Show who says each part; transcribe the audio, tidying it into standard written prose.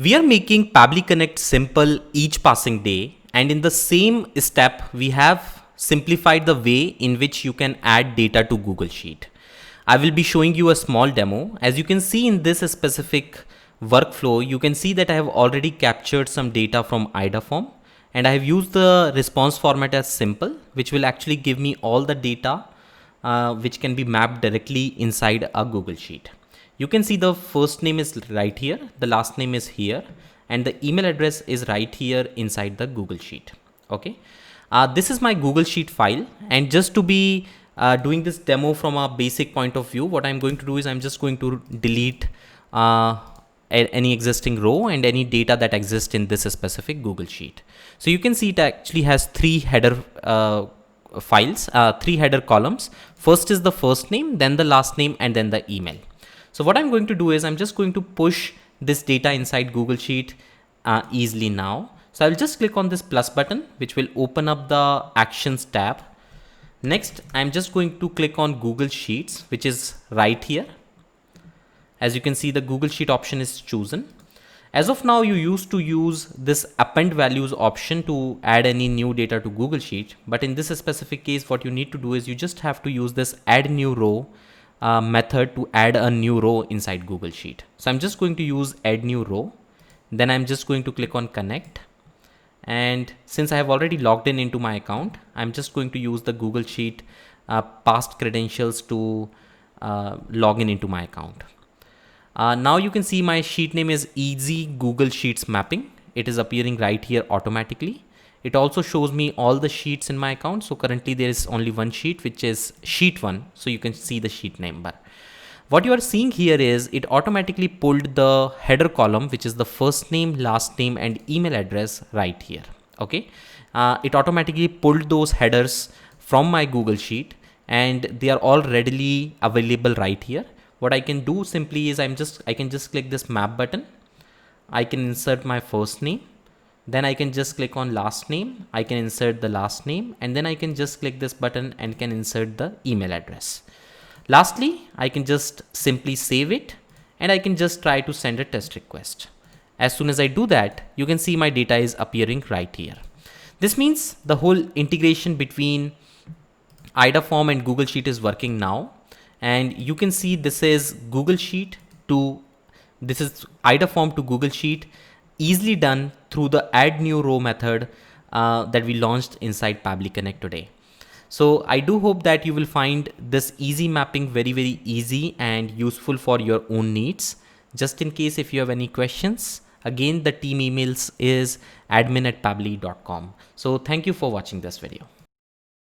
Speaker 1: We are making Pabbly Connect simple each passing day, and in the same step, we have simplified the way in which you can add data to Google Sheet. I will be showing you a small demo. As you can see in this specific workflow, you can see that I have already captured some data from IDA form, and I have used the response format as simple, which will actually give me all the data which can be mapped directly inside a Google Sheet. You can see the first name is right here, the last name is here, and the email address is right here inside the Google Sheet. Okay, this is my Google Sheet file, and just to be doing this demo from a basic point of view, what I'm going to do is I'm just going to delete any existing row and any data that exists in this specific Google Sheet. So you can see it actually has three header files, three header columns. First is the first name, then the last name, and then the email. So what I'm going to do is I'm just going to push this data inside Google Sheet easily now. So I'll just click on this plus button, which will open up the Actions tab. Next, I'm just going to click on Google Sheets, which is right here. As you can see, the Google Sheet option is chosen. As of now, you used to use this append values option to add any new data to Google Sheet. But in this specific case, what you need to do is you just have to use this add new row method to add a new row inside Google Sheet. So I'm just going to use add new row. Then I'm just going to click on connect. And since I have already logged in into my account, I'm just going to use the Google Sheet past credentials to log in into my account. Now you can see my sheet name is Easy Google Sheets Mapping. It is appearing right here automatically. It also shows me all the sheets in my account. So currently there is only one sheet, which is sheet 1. So you can see the sheet number. What you are seeing here is it automatically pulled the header column, which is the first name, last name, and email address right here. Okay. It automatically pulled those headers from my Google Sheet, and they are all readily available right here. What I can do simply is I can just click this map button. I can insert my first name. Then I can just click on last name. I can insert the last name, and then I can just click this button and can insert the email address. Lastly, I can just simply save it, and I can just try to send a test request. As soon as I do that, you can see my data is appearing right here. This means the whole integration between IDA form and Google Sheet is working now. And you can see this is IDA form to Google Sheet, easily done through the add new row method that we launched inside Pabbly Connect today. So I do hope that you will find this easy mapping very, very easy and useful for your own needs. Just in case if you have any questions, again, the team emails is admin@pabbly.com. So thank you for watching this video.